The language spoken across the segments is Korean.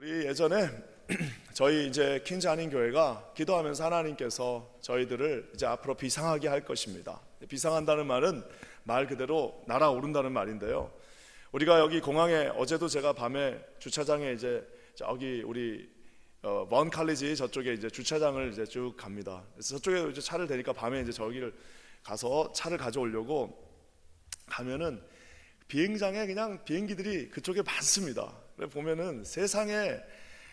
우리 예전에 저희 이제 퀸즈 한인교회가 기도하면서 하나님께서 저희들을 이제 앞으로 비상하게 할 것입니다. 비상한다는 말은 말 그대로 날아오른다는 말인데요. 우리가 여기 공항에 어제도 제가 밤에 주차장에 이제 저기 우리 먼 칼리지 저쪽에 이제 주차장을 이제 쭉 갑니다. 그래서 저쪽에 이제 차를 대니까 밤에 이제 저기를 가서 차를 가져오려고 가면은 비행장에 그냥 비행기들이 그쪽에 많습니다. 보면은 세상에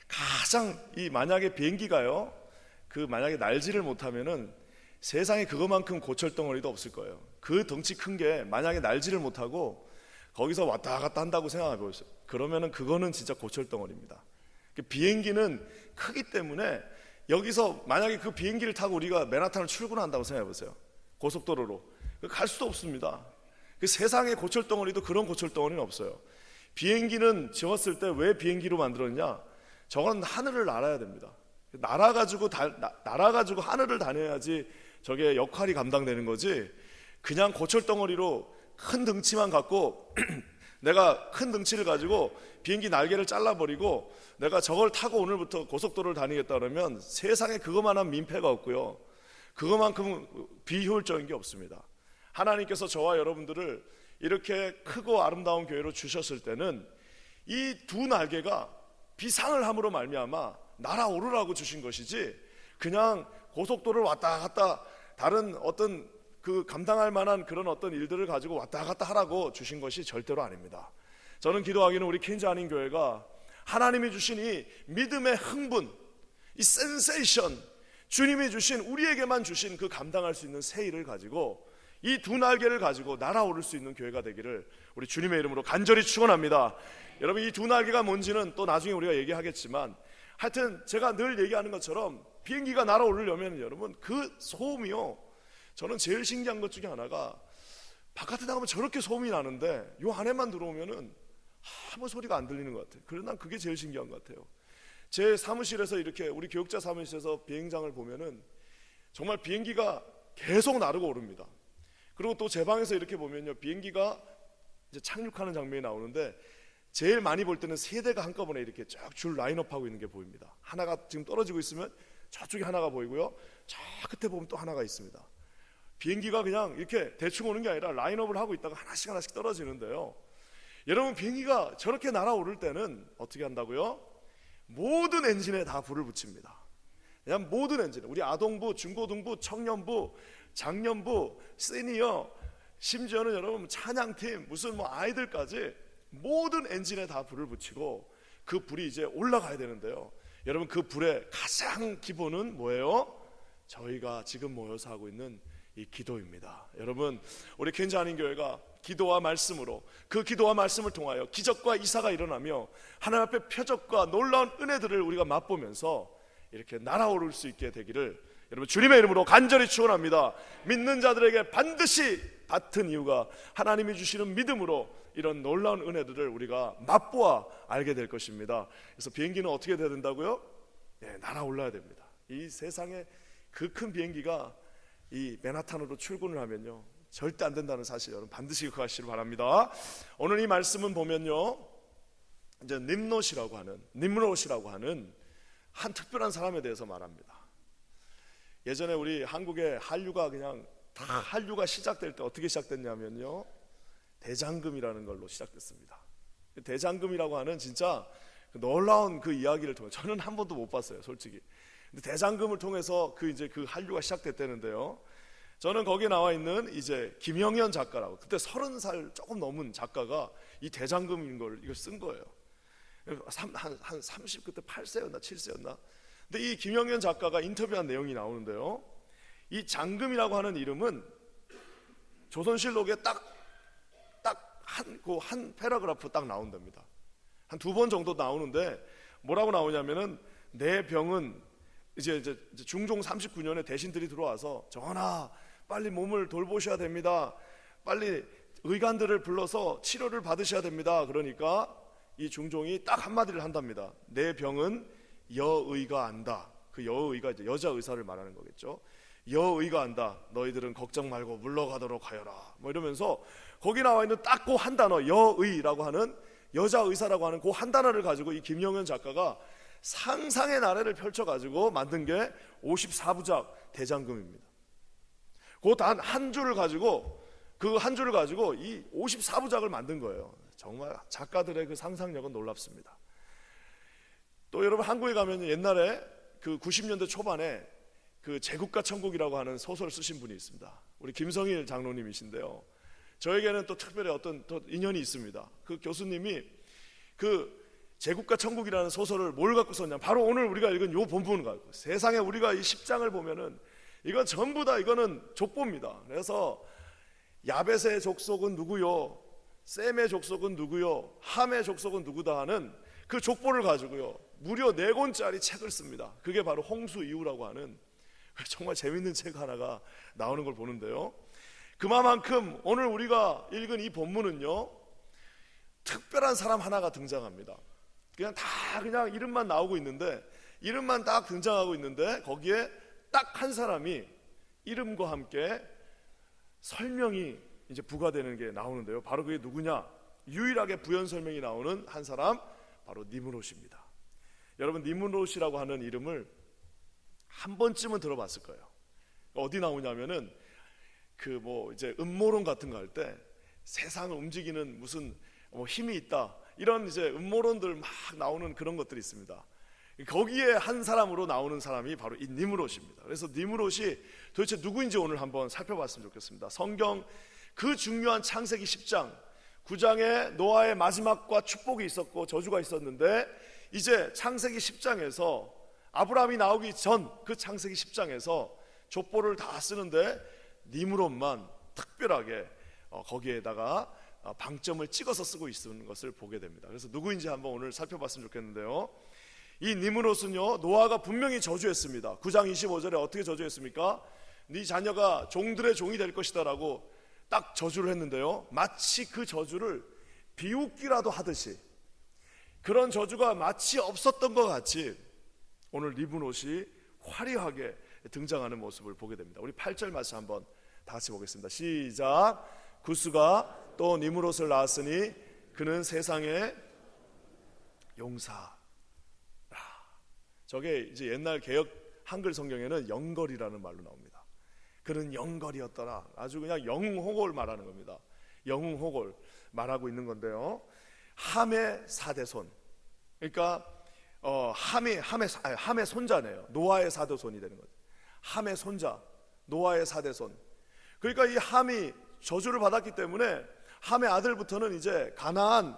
가장 만약에 비행기가요 만약에 날지를 못하면은 세상에 그거만큼 고철덩어리도 없을 거예요. 그 덩치 큰 게 만약에 날지를 못하고 거기서 왔다 갔다 한다고 생각해 보세요. 그러면은 그거는 진짜 고철덩어리입니다. 비행기는 크기 때문에 여기서 만약에 그 비행기를 타고 우리가 맨하탄을 출근한다고 생각해 보세요. 고속도로로 갈 수도 없습니다. 그 세상의 고철덩어리도 그런 고철덩어리는 없어요. 비행기는 지었을 때 왜 비행기로 만들었냐? 저건 하늘을 날아야 됩니다. 날아가지고 하늘을 다녀야지 저게 역할이 감당되는 거지. 그냥 고철덩어리로 큰 덩치만 갖고 내가 큰 덩치를 가지고 비행기 날개를 잘라버리고 내가 저걸 타고 오늘부터 고속도로를 다니겠다 그러면 세상에 그거만한 민폐가 없고요, 그거만큼 비효율적인 게 없습니다. 하나님께서 저와 여러분들을 이렇게 크고 아름다운 교회로 주셨을 때는 이 두 날개가 비상을 함으로 말미암아 날아오르라고 주신 것이지, 그냥 고속도로를 왔다 갔다 다른 어떤 그 감당할 만한 그런 어떤 일들을 가지고 왔다 갔다 하라고 주신 것이 절대로 아닙니다. 저는 기도하기는 우리 퀸즈 한인교회가 하나님이 주신 이 믿음의 흥분, 이 센세이션, 주님이 주신, 우리에게만 주신 그 감당할 수 있는 새 일을 가지고 이 두 날개를 가지고 날아오를 수 있는 교회가 되기를 우리 주님의 이름으로 간절히 축원합니다. 여러분, 이 두 날개가 뭔지는 또 나중에 우리가 얘기하겠지만, 하여튼 제가 늘 얘기하는 것처럼 비행기가 날아오르려면 여러분 그 소음이요, 저는 제일 신기한 것 중에 하나가 바깥에 나가면 저렇게 소음이 나는데 요 안에만 들어오면은 아무 소리가 안 들리는 것 같아요. 그래서 난 그게 제일 신기한 것 같아요. 제 사무실에서 이렇게 우리 교육자 사무실에서 비행장을 보면은 정말 비행기가 계속 나르고 오릅니다. 그리고 또 제 방에서 이렇게 보면요, 비행기가 이제 착륙하는 장면이 나오는데 제일 많이 볼 때는 세 대가 한꺼번에 이렇게 쫙 줄 라인업하고 있는 게 보입니다. 하나가 지금 떨어지고 있으면 저쪽에 하나가 보이고요, 저 끝에 보면 또 하나가 있습니다. 비행기가 그냥 이렇게 대충 오는 게 아니라 라인업을 하고 있다가 하나씩 하나씩 떨어지는데요, 여러분 비행기가 저렇게 날아오를 때는 어떻게 한다고요? 모든 엔진에 다 불을 붙입니다. 그냥 모든 엔진, 우리 아동부, 중고등부, 청년부, 장년부, 시니어, 심지어는 여러분 찬양팀, 무슨 아이들까지 모든 엔진에 다 불을 붙이고 그 불이 이제 올라가야 되는데요, 여러분 그 불의 가장 기본은 뭐예요? 저희가 지금 모여서 하고 있는 이 기도입니다. 여러분, 우리 퀸즈 한인교회가 기도와 말씀으로, 그 기도와 말씀을 통하여 기적과 이사가 일어나며 하나님 앞에 표적과 놀라운 은혜들을 우리가 맛보면서 이렇게 날아오를 수 있게 되기를 여러분 주님의 이름으로 간절히 축원합니다. 믿는 자들에게 반드시 받은 이유가 하나님이 주시는 믿음으로 이런 놀라운 은혜들을 우리가 맛보아 알게 될 것입니다. 그래서 비행기는 어떻게 돼야 된다고요? 날아올라야 됩니다. 이 세상에 그 큰 비행기가 이 맨하탄으로 출근을 하면요 절대 안 된다는 사실 여러분 반드시 기억하시길 바랍니다. 오늘 이 말씀은 보면요, 이제 nimrod이라고 하는 한 특별한 사람에 대해서 말합니다. 예전에 우리 한국의 한류가 그냥 다 한류가 시작될 때 어떻게 시작됐냐면요, 대장금이라는 걸로 시작됐습니다. 대장금이라고 하는 진짜 놀라운 그 이야기를 통해, 저는 한 번도 못 봤어요 솔직히. 근데 대장금을 통해서 그 한류가 시작됐다는데요, 저는 거기에 나와 있는 이제 김영현 작가라고, 그때 30살 조금 넘은 작가가 이 대장금인 걸 이걸 쓴 거예요. 한 30 그때 8세였나 7세였나. 근데 이 김영현 작가가 인터뷰한 내용이 나오는데요, 이 장금이라고 하는 이름은 조선실록에 딱 한 패러그래프 딱 나온답니다. 한 2번 정도 나오는데 뭐라고 나오냐면은, 내 병은 이제 중종 39년에 대신들이 들어와서 전하 빨리 몸을 돌보셔야 됩니다, 빨리 의관들을 불러서 치료를 받으셔야 됩니다. 그러니까 이 중종이 딱 한마디를 한답니다. 내 병은 여의가 안다. 그 여의가 이제 여자 의사를 말하는 거겠죠. 여의가 안다. 너희들은 걱정 말고 물러가도록 하여라. 이러면서 거기 나와 있는 딱 그 한 단어 여의라고 하는 여자 의사라고 하는 그 한 단어를 가지고 이 김영현 작가가 상상의 나래를 펼쳐가지고 만든 게 54부작 대장금입니다. 그 단 한 줄을 가지고 이 54부작을 만든 거예요. 정말 작가들의 그 상상력은 놀랍습니다. 또 여러분 한국에 가면 옛날에 그 90년대 초반에 그 제국과 천국이라고 하는 소설을 쓰신 분이 있습니다. 우리 김성일 장로님이신데요. 저에게는 또 특별히 어떤 또 인연이 있습니다. 그 교수님이 그 제국과 천국이라는 소설을 뭘 갖고 썼냐, 바로 오늘 우리가 읽은 요 본문을 갖고, 세상에 우리가 이 10장을 보면은 이건 전부 다 이거는 족보입니다. 그래서 야벳의 족속은 누구요, 셈의 족속은 누구요, 함의 족속은 누구다 하는 그 족보를 가지고요 무려 4권짜리 책을 씁니다. 그게 바로 홍수 이후라고 하는 정말 재밌는 책 하나가 나오는 걸 보는데요, 그만큼 오늘 우리가 읽은 이 본문은요 특별한 사람 하나가 등장합니다. 그냥 이름만 나오고 있는데, 이름만 딱 등장하고 있는데 거기에 딱 한 사람이 이름과 함께 설명이 이제 부과되는 게 나오는데요, 바로 그게 누구냐, 유일하게 부연 설명이 나오는 한 사람, 바로 니므롯입니다. 여러분, 니므롯이라고 하는 이름을 한 번쯤은 들어봤을 거예요. 어디 나오냐면은 그 이제 음모론 같은 거 할 때 세상을 움직이는 무슨 힘이 있다, 이런 이제 음모론들 막 나오는 그런 것들이 있습니다. 거기에 한 사람으로 나오는 사람이 바로 이 니므롯입니다. 그래서 니므롯이 도대체 누구인지 오늘 한번 살펴봤으면 좋겠습니다. 성경 그 중요한 창세기 10장 9장에 노아의 마지막과 축복이 있었고 저주가 있었는데, 이제 창세기 10장에서 아브라함이 나오기 전 그 창세기 10장에서 족보를 다 쓰는데 니므롯만 특별하게 거기에다가 방점을 찍어서 쓰고 있는 것을 보게 됩니다. 그래서 누구인지 한번 오늘 살펴봤으면 좋겠는데요, 이 니므롯은요 노아가 분명히 저주했습니다. 9장 25절에 어떻게 저주했습니까? 네 자녀가 종들의 종이 될 것이다 라고 딱 저주를 했는데요, 마치 그 저주를 비웃기라도 하듯이, 그런 저주가 마치 없었던 것 같이 오늘 니므롯이 화려하게 등장하는 모습을 보게 됩니다. 우리 8절 말씀 한번 다 같이 보겠습니다. 시작. 구스가 또 니므롯을 낳았으니 그는 세상의 용사라. 저게 이제 옛날 개역 한글 성경에는 영걸이라는 말로 나옵니다. 그는 영걸이었더라. 아주 그냥 영웅호골 말하는 겁니다. 영웅호골 말하고 있는 건데요, 함의 4대손, 그러니까 함의 손자네요. 노아의 4대손이 되는 거죠. 함의 손자, 노아의 4대손. 그러니까 이 함이 저주를 받았기 때문에 함의 아들부터는 이제 가나안,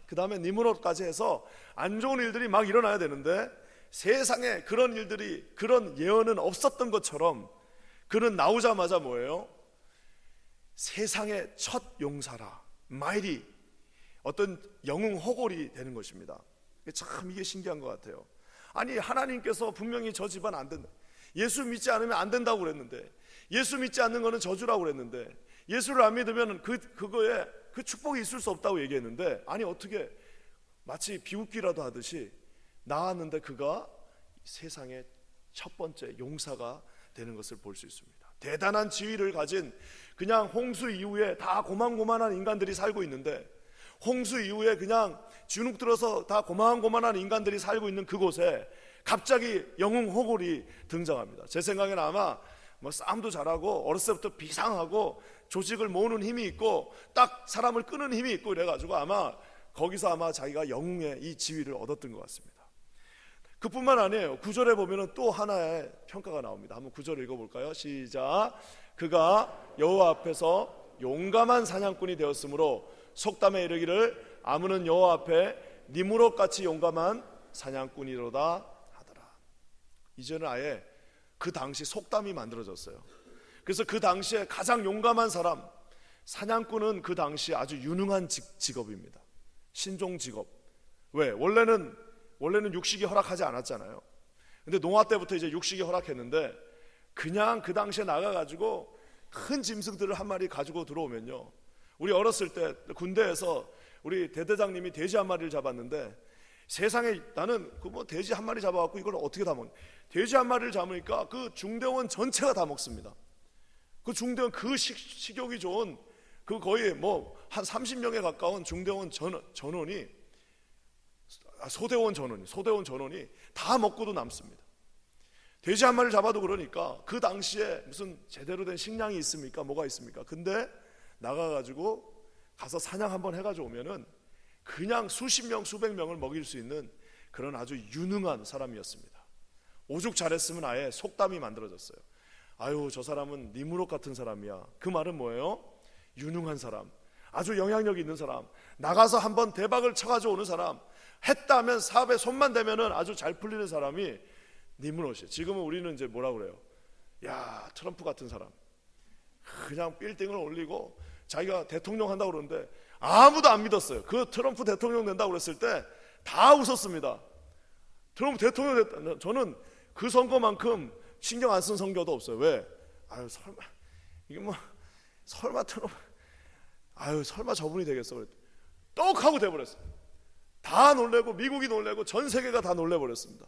그 다음에 니므롯까지 해서 안 좋은 일들이 막 일어나야 되는데, 세상에 그런 일들이, 그런 예언은 없었던 것처럼 그는 나오자마자 뭐예요? 세상의 첫 용사라, 마일이 어떤 영웅 호골이 되는 것입니다. 참 이게 신기한 것 같아요. 아니, 하나님께서 분명히 저 집안 안 된다, 예수 믿지 않으면 안 된다고 그랬는데, 예수 믿지 않는 거는 저주라고 그랬는데, 예수를 안 믿으면 그거에 그 축복이 있을 수 없다고 얘기했는데, 아니 어떻게 마치 비웃기라도 하듯이 나왔는데 그가 세상의 첫 번째 용사가 되는 것을 볼 수 있습니다. 대단한 지위를 가진, 그냥 홍수 이후에 다 고만고만한 인간들이 살고 있는데, 홍수 이후에 그냥 주눅 들어서 다 고만고만한 인간들이 살고 있는 그곳에 갑자기 영웅 호골이 등장합니다. 제 생각에는 아마 싸움도 잘하고 어렸을 때부터 비상하고 조직을 모으는 힘이 있고 딱 사람을 끄는 힘이 있고 이래가지고 아마 거기서 아마 자기가 영웅의 이 지위를 얻었던 것 같습니다. 그뿐만 아니에요. 9절에 보면은 또 하나의 평가가 나옵니다. 한번 9절 읽어볼까요? 시작. 그가 여호와 앞에서 용감한 사냥꾼이 되었으므로 속담에 이르기를 아무는 여호와 앞에 니므롯같이 용감한 사냥꾼이로다 하더라. 이제는 아예 그 당시 속담이 만들어졌어요. 그래서 그 당시에 가장 용감한 사람, 사냥꾼은 그 당시 아주 유능한 직업입니다. 신종 직업. 왜? 원래는 육식이 허락하지 않았잖아요. 근데 노아 때부터 이제 육식이 허락했는데, 그냥 그 당시에 나가가지고 큰 짐승들을 한 마리 가지고 들어오면요, 우리 어렸을 때 군대에서 우리 대대장님이 돼지 한 마리를 잡았는데, 세상에 나는 돼지 한 마리 잡아갖고 이걸 어떻게 다 먹냐, 돼지 한 마리를 잡으니까 그 중대원 전체가 다 먹습니다. 그 중대원, 그 식욕이 좋은 그 거의 한 30명에 가까운 중대원 전원이 소대원 전원이 다 먹고도 남습니다. 돼지 한 마리를 잡아도 그러니까 그 당시에 무슨 제대로 된 식량이 있습니까? 뭐가 있습니까? 근데 나가가지고 가서 사냥 한번 해가지고 오면은 그냥 수십 명 수백 명을 먹일 수 있는 그런 아주 유능한 사람이었습니다. 오죽 잘했으면 아예 속담이 만들어졌어요. 아유, 저 사람은 니무롯 같은 사람이야. 그 말은 뭐예요? 유능한 사람, 아주 영향력 있는 사람, 나가서 한번 대박을 쳐가지고 오는 사람, 했다 하면 사업에 손만 대면은 아주 잘 풀리는 사람이 니무롯이에요. 지금은 우리는 이제 뭐라 그래요? 야, 트럼프 같은 사람 그냥 빌딩을 올리고 자기가 대통령 한다고 그러는데 아무도 안 믿었어요. 그 트럼프 대통령 된다고 그랬을 때 다 웃었습니다. 트럼프 대통령 됐다. 저는 그 선거만큼 신경 안 쓴 선거도 없어요. 왜? 아유, 설마 이게 뭐 설마 트럼프, 아유, 설마 저분이 되겠어. 떡 하고 돼버렸어요. 다 놀래고 미국이 놀래고 전 세계가 다 놀래버렸습니다.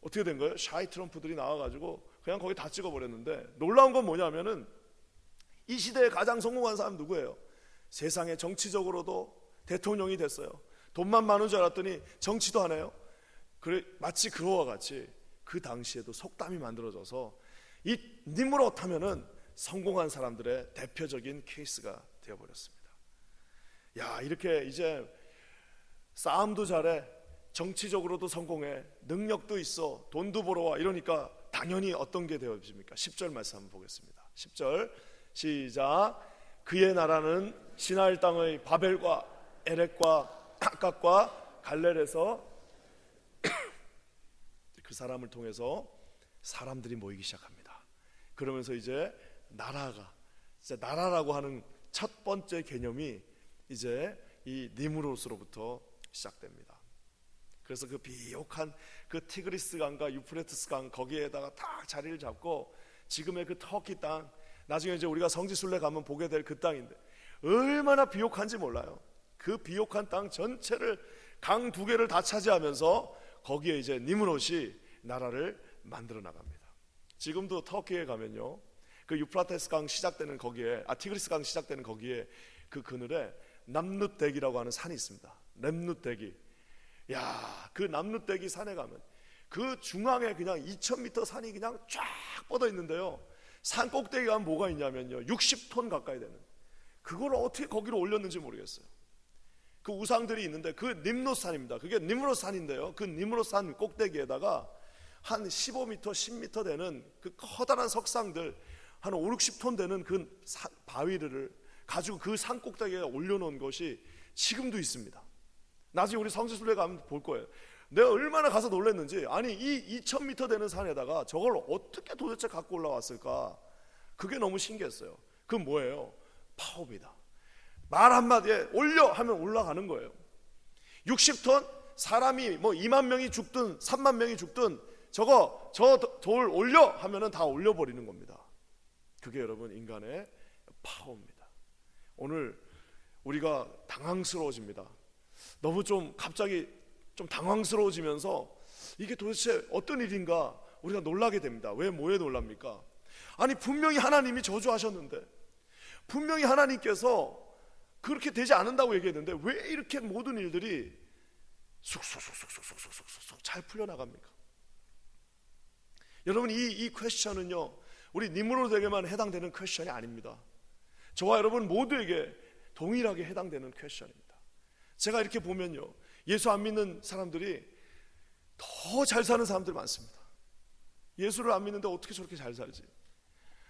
어떻게 된 거예요? 샤이 트럼프들이 나와가지고 그냥 거기 다 찍어버렸는데, 놀라운 건 뭐냐면은 이 시대에 가장 성공한 사람 누구예요? 세상에 정치적으로도 대통령이 됐어요. 돈만 많은 줄 알았더니 정치도 하네요. 그래, 마치 그와 같이 그 당시에도 속담이 만들어져서 이 니무롯 하면은 성공한 사람들의 대표적인 케이스가 되어버렸습니다. 야, 이렇게 이제 싸움도 잘해, 정치적으로도 성공해, 능력도 있어, 돈도 벌어와, 이러니까 당연히 어떤 게 되어집니까? 10절 말씀 한번 보겠습니다. 10절 시작. 그의 나라는 시나일 땅의 바벨과 에렉과 아깝과 갈렙에서 그 사람을 통해서 사람들이 모이기 시작합니다. 그러면서 이제 나라라고 하는 첫 번째 개념이 이제 이 니무롯으로부터 시작됩니다. 그래서 그 비옥한 그 티그리스 강과 유프레티스 강 거기에다가 딱 자리를 잡고 지금의 그 터키 땅, 나중에 이제 우리가 성지순례 가면 보게 될 그 땅인데 얼마나 비옥한지 몰라요. 그 비옥한 땅 전체를, 강 두 개를 다 차지하면서 거기에 이제 니무롯이 나라를 만들어 나갑니다. 지금도 터키에 가면요, 그 유프라테스 강 시작되는 거기에, 티그리스 강 시작되는 거기에 그 그늘에 남룻대기라고 하는 산이 있습니다. 남룻대기. 야, 그 남룻대기 산에 가면 그 중앙에 그냥 2000m 산이 그냥 쫙 뻗어 있는데요, 산 꼭대기에 가면 뭐가 있냐면요, 60톤 가까이 되는, 그걸 어떻게 거기로 올렸는지 모르겠어요. 그 우상들이 있는데 그 님롯산입니다. 그게 니무롯산인데요, 그 니무롯산 꼭대기에다가 한 15m, 10m 되는 그 커다란 석상들, 한 5, 60톤 되는 그 바위를 가지고 그 산 꼭대기에 올려놓은 것이 지금도 있습니다. 나중에 우리 성지순례 가면 볼 거예요. 내가 얼마나 가서 놀랐는지. 아니, 이 2000m 되는 산에다가 저걸 어떻게 도대체 갖고 올라왔을까? 그게 너무 신기했어요. 그건 뭐예요? 파워입니다. 말 한마디에 올려 하면 올라가는 거예요. 60톤, 사람이 뭐 2만 명이 죽든 3만 명이 죽든 저 돌 올려 하면은 다 올려버리는 겁니다. 그게 여러분 인간의 파워입니다. 오늘 우리가 당황스러워집니다. 너무 좀 갑자기 좀 당황스러워지면서 이게 도대체 어떤 일인가 우리가 놀라게 됩니다. 왜, 뭐에 놀랍니까? 아니, 분명히 하나님이 저주하셨는데, 분명히 하나님께서 그렇게 되지 않는다고 얘기했는데 왜 이렇게 모든 일들이 쑥쑥쑥쑥쑥쑥쑥 잘 풀려나갑니까? 여러분, 이 퀘스천은요, 우리 니무롯에게만 해당되는 퀘스천이 아닙니다. 저와 여러분 모두에게 동일하게 해당되는 퀘스천입니다. 제가 이렇게 보면요, 예수 안 믿는 사람들이 더 잘 사는 사람들이 많습니다. 예수를 안 믿는데 어떻게 저렇게 잘 살지?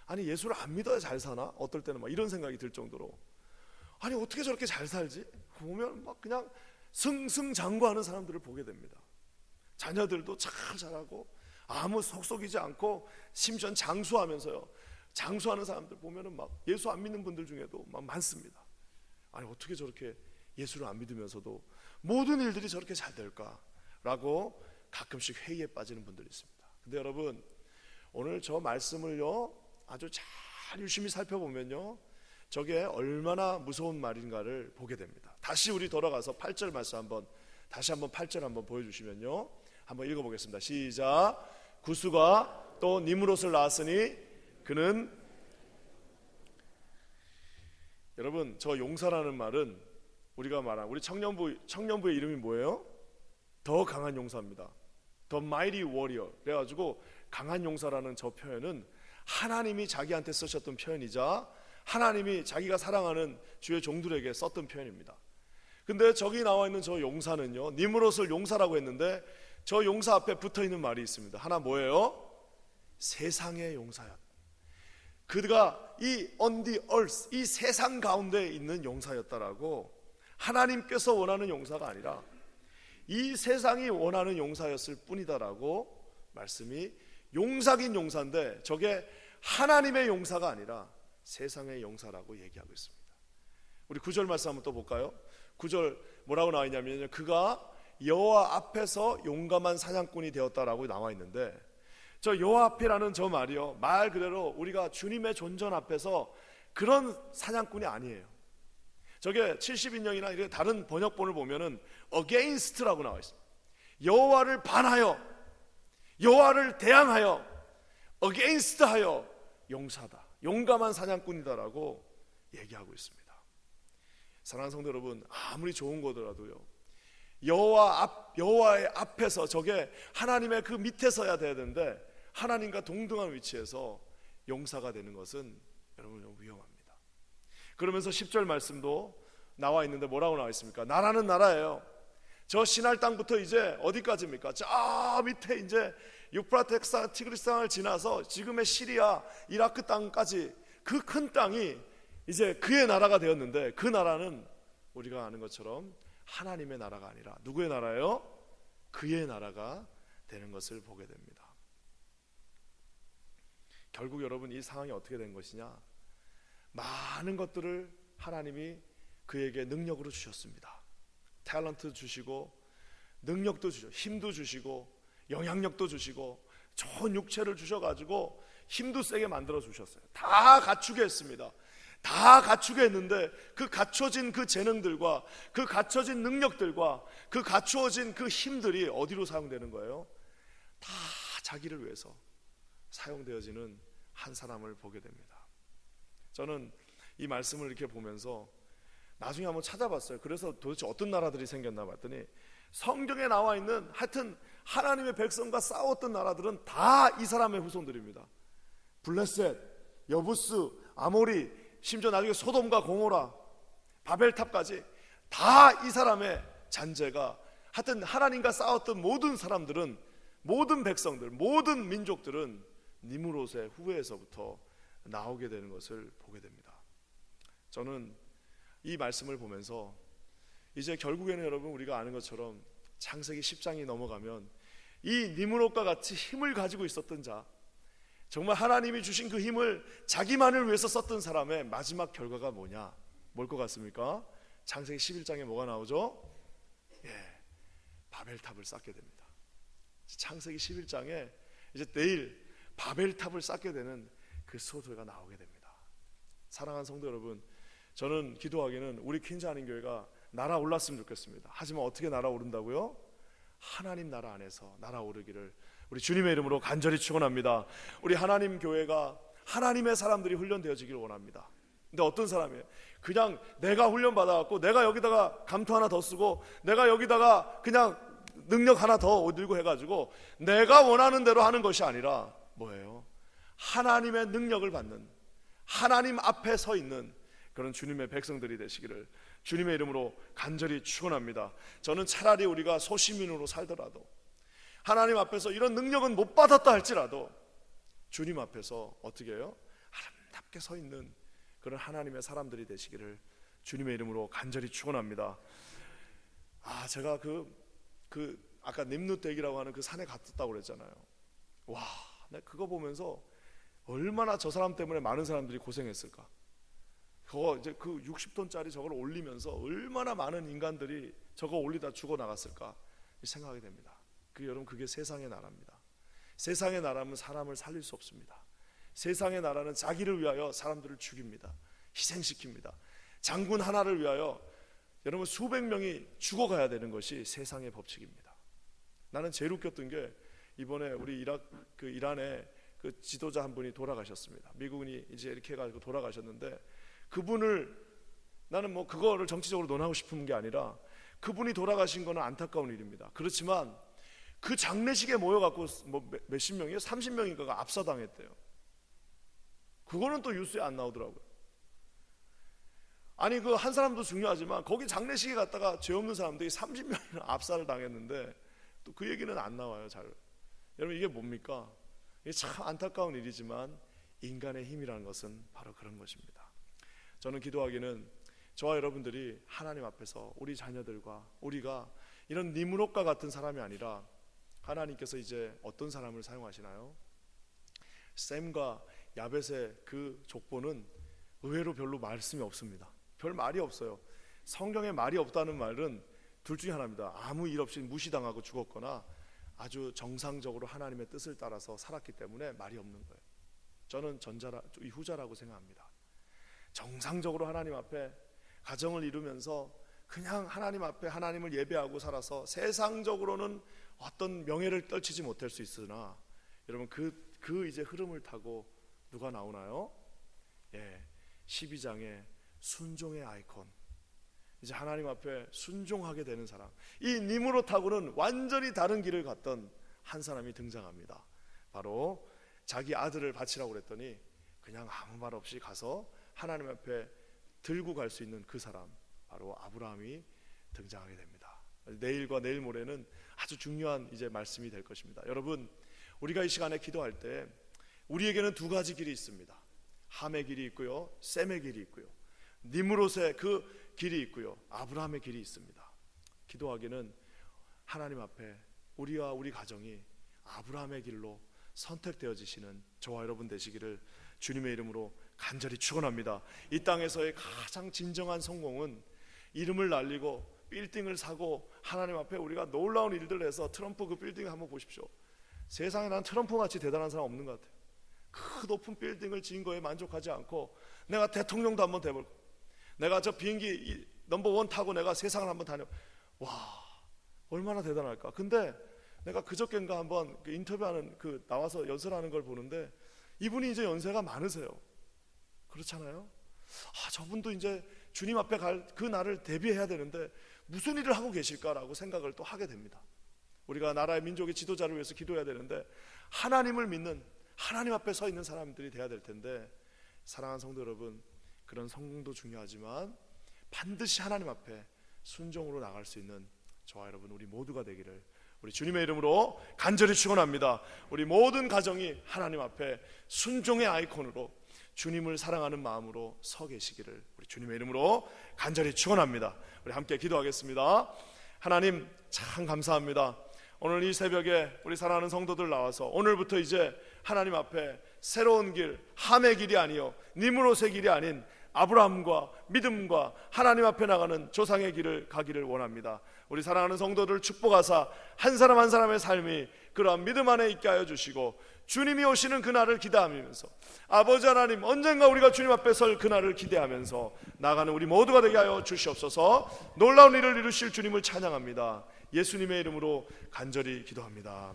아니, 예수를 안 믿어야 잘 사나? 어떨 때는 막 이런 생각이 들 정도로, 아니, 어떻게 저렇게 잘 살지? 보면 막 그냥 승승장구하는 사람들을 보게 됩니다. 자녀들도 잘 자라고 아무 속속이지 않고, 심지어 장수하면서요, 장수하는 사람들 보면은 막 예수 안 믿는 분들 중에도 막 많습니다. 아니, 어떻게 저렇게 예수를 안 믿으면서도 모든 일들이 저렇게 잘 될까라고 가끔씩 회의에 빠지는 분들이 있습니다. 근데 여러분, 오늘 저 말씀을요 아주 잘 유심히 살펴보면요, 저게 얼마나 무서운 말인가를 보게 됩니다. 다시 우리 돌아가서 8절 말씀 다시 한번 8절 한번 보여주시면요, 한번 읽어보겠습니다. 시작. 구스가 또 니무롯을 낳았으니 그는, 여러분, 저 용사라는 말은 우리가 말한 우리 청년부의 이름이 뭐예요? 더 강한 용사입니다. The mighty warrior. 그래가지고 강한 용사라는 저 표현은 하나님이 자기한테 쓰셨던 표현이자 하나님이 자기가 사랑하는 주의 종들에게 썼던 표현입니다. 근데 저기 나와 있는 저 용사는요, 니므롯을 용사라고 했는데 저 용사 앞에 붙어 있는 말이 있습니다. 하나 뭐예요? 세상의 용사야. 그가 이 on the earth, 이 세상 가운데 있는 용사였다라고, 하나님께서 원하는 용사가 아니라 이 세상이 원하는 용사였을 뿐이다라고 말씀이, 용사긴 용사인데 저게 하나님의 용사가 아니라 세상의 용사라고 얘기하고 있습니다. 우리 9절 말씀 한번 또 볼까요? 9절 뭐라고 나와 있냐면요, 그가 여호와 앞에서 용감한 사냥꾼이 되었다라고 나와 있는데, 저 여호와 앞이라는 저 말이요, 말 그대로 우리가 주님의 존전 앞에서 그런 사냥꾼이 아니에요. 저게 70인역이나 이렇게 다른 번역본을 보면은 against라고 나와 있습니다. 여호와를 반하여, 여호와를 대항하여, against하여 용사다, 용감한 사냥꾼이다라고 얘기하고 있습니다. 사랑하는 성도 여러분, 아무리 좋은 거더라도요, 여호와의 앞에서, 저게 하나님의 그 밑에 서야 돼야 되는데 하나님과 동등한 위치에서 용사가 되는 것은 여러분 너무 위험합니다. 그러면서 10절 말씀도 나와 있는데 뭐라고 나와 있습니까? 나라는 나라예요. 저 시날 땅부터 이제 어디까지입니까? 저 밑에 이제 유프라테스 티그리스 강을 지나서 지금의 시리아, 이라크 땅까지 그 큰 땅이 이제 그의 나라가 되었는데, 그 나라는 우리가 아는 것처럼 하나님의 나라가 아니라 누구의 나라예요? 그의 나라가 되는 것을 보게 됩니다. 결국 여러분, 이 상황이 어떻게 된 것이냐? 많은 것들을 하나님이 그에게 능력으로 주셨습니다. 탤런트 주시고, 능력도 주시고, 힘도 주시고, 영향력도 주시고, 좋은 육체를 주셔가지고 힘도 세게 만들어 주셨어요. 다 갖추게 했습니다. 다 갖추게 했는데 그 갖춰진 그 재능들과 그 갖춰진 능력들과 그 갖추어진 그 힘들이 어디로 사용되는 거예요? 다 자기를 위해서 사용되어지는 한 사람을 보게 됩니다. 저는 이 말씀을 이렇게 보면서 나중에 한번 찾아봤어요. 그래서 도대체 어떤 나라들이 생겼나 봤더니, 성경에 나와 있는 하여튼 하나님의 백성과 싸웠던 나라들은 다 이 사람의 후손들입니다. 블레셋, 여부스, 아모리, 심지어 나중에 소돔과 고모라, 바벨탑까지 다 이 사람의 잔재가, 하여튼 하나님과 싸웠던 모든 사람들은, 모든 백성들, 모든 민족들은 니므롯의 후예에서부터 나오게 되는 것을 보게 됩니다. 저는 이 말씀을 보면서 이제 결국에는 여러분, 우리가 아는 것처럼 창세기 10장이 넘어가면 이 니므롯과 같이 힘을 가지고 있었던 자, 정말 하나님이 주신 그 힘을 자기만을 위해서 썼던 사람의 마지막 결과가 뭐냐? 뭘 것 같습니까? 창세기 11장에 뭐가 나오죠? 바벨탑을 쌓게 됩니다. 창세기 11장에 이제 내일 바벨탑을 쌓게 되는 그 스토리가 나오게 됩니다. 사랑하는 성도 여러분, 저는 기도하기는 우리 퀸즈 한인교회가 날아올랐으면 좋겠습니다. 하지만 어떻게 날아오른다고요? 하나님 나라 안에서 날아오르기를 우리 주님의 이름으로 간절히 축원합니다. 우리 하나님 교회가 하나님의 사람들이 훈련되어지기를 원합니다. 근데 어떤 사람이에요? 그냥 내가 훈련 받아갖고 내가 여기다가 감투 하나 더 쓰고 내가 여기다가 그냥 능력 하나 더 얻고 해가지고 내가 원하는 대로 하는 것이 아니라 뭐예요? 하나님의 능력을 받는, 하나님 앞에 서 있는 그런 주님의 백성들이 되시기를 주님의 이름으로 간절히 축원합니다. 저는 차라리 우리가 소시민으로 살더라도, 하나님 앞에서 이런 능력은 못 받았다 할지라도 주님 앞에서 어떻게 해요? 아름답게 서 있는 그런 하나님의 사람들이 되시기를 주님의 이름으로 간절히 축원합니다. 제가 아까 님누댁이라고 하는 그 산에 갔다고 그랬잖아요. 와, 내가 그거 보면서 얼마나 저 사람 때문에 많은 사람들이 고생했을까. 그거 이제 그 60톤짜리 저걸 올리면서 얼마나 많은 인간들이 저거 올리다 죽어 나갔을까 생각이 됩니다. 여러분, 그게 세상의 나라입니다. 세상의 나라는 사람을 살릴 수 없습니다. 세상의 나라는 자기를 위하여 사람들을 죽입니다. 희생시킵니다. 장군 하나를 위하여 여러분 수백 명이 죽어가야 되는 것이 세상의 법칙입니다. 나는 제일 웃겼던 게 이번에 우리 이란에 그 지도자 한 분이 돌아가셨습니다. 미국인이 이제 이렇게 해가지고 돌아가셨는데, 그분을 나는 뭐 그거를 정치적으로 논하고 싶은 게 아니라 그분이 돌아가신 거는 안타까운 일입니다. 그렇지만 그 장례식에 모여갖고 몇십 명이에요? 30명인가가 압사당했대요. 그거는 또 뉴스에 안 나오더라고요. 아니 그 한 사람도 중요하지만 거기 장례식에 갔다가 죄 없는 사람들이 30명이나 압사를 당했는데 또 그 얘기는 안 나와요. 잘. 여러분 이게 뭡니까? 이게 참 안타까운 일이지만 인간의 힘이라는 것은 바로 그런 것입니다. 저는 기도하기는 저와 여러분들이 하나님 앞에서 우리 자녀들과 우리가 이런 니므롯과 같은 사람이 아니라 하나님께서 이제 어떤 사람을 사용하시나요? 셈과 야벳의 그 족보는 의외로 별로 말씀이 없습니다. 별 말이 없어요. 성경에 말이 없다는 말은 둘 중에 하나입니다. 아무 일 없이 무시당하고 죽었거나 아주 정상적으로 하나님의 뜻을 따라서 살았기 때문에 말이 없는 거예요. 저는 이 후자라고 생각합니다. 정상적으로 하나님 앞에 가정을 이루면서 그냥 하나님 앞에 하나님을 예배하고 살아서 세상적으로는 어떤 명예를 떨치지 못할 수 있으나 여러분 그 이제 흐름을 타고 누가 나오나요? 12장에 순종의 아이콘, 이제 하나님 앞에 순종하게 되는 사람, 이 니므롯하고는 완전히 다른 길을 갔던 한 사람이 등장합니다. 바로 자기 아들을 바치라고 그랬더니 그냥 아무 말 없이 가서 하나님 앞에 들고 갈 수 있는 그 사람, 바로 아브라함이 등장하게 됩니다. 내일과 내일 모레는 아주 중요한 이제 말씀이 될 것입니다. 여러분, 우리가 이 시간에 기도할 때 우리에게는 두 가지 길이 있습니다. 함의 길이 있고요, 셈의 길이 있고요, 니므롯의 그 길이 있고요, 아브라함의 길이 있습니다. 기도하기는 하나님 앞에 우리와 우리 가정이 아브라함의 길로 선택되어지시는 저와 여러분 되시기를 주님의 이름으로 간절히 축원합니다. 이 땅에서의 가장 진정한 성공은 이름을 날리고 빌딩을 사고 하나님 앞에 우리가 놀라운 일들을 해서 트럼프 그 빌딩 한번 보십시오. 세상에 난 트럼프같이 대단한 사람 없는 것 같아요. 그 높은 빌딩을 지은 거에 만족하지 않고 내가 대통령도 한번 돼볼까, 내가 저 비행기 넘버원 타고 내가 세상을 한번 다녀, 와 얼마나 대단할까. 근데 내가 그저께인가 한번 그 인터뷰하는 그 나와서 연설하는 걸 보는데 이분이 이제 연세가 많으세요. 그렇잖아요. 저분도 이제 주님 앞에 갈 그 날을 대비해야 되는데 무슨 일을 하고 계실까라고 생각을 또 하게 됩니다. 우리가 나라의 민족의 지도자를 위해서 기도해야 되는데 하나님을 믿는, 하나님 앞에 서 있는 사람들이 돼야 될 텐데, 사랑하는 성도 여러분, 그런 성공도 중요하지만 반드시 하나님 앞에 순종으로 나갈 수 있는 저와 여러분 우리 모두가 되기를 우리 주님의 이름으로 간절히 축원합니다. 우리 모든 가정이 하나님 앞에 순종의 아이콘으로 주님을 사랑하는 마음으로 서 계시기를 우리 주님의 이름으로 간절히 축원합니다. 우리 함께 기도하겠습니다. 하나님 참 감사합니다. 오늘 이 새벽에 우리 사랑하는 성도들 나와서 오늘부터 이제 하나님 앞에 새로운 길, 함의 길이 아니요 니므롯의 길이 아닌 아브라함과 믿음과 하나님 앞에 나가는 조상의 길을 가기를 원합니다. 우리 사랑하는 성도들 축복하사 한 사람 한 사람의 삶이 그러한 믿음 안에 있게 하여 주시고 주님이 오시는 그날을 기대하면서 아버지 하나님 언젠가 우리가 주님 앞에 설 그날을 기대하면서 나가는 우리 모두가 되게 하여 주시옵소서. 놀라운 일을 이루실 주님을 찬양합니다. 예수님의 이름으로 간절히 기도합니다.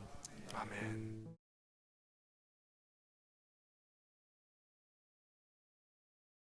아멘.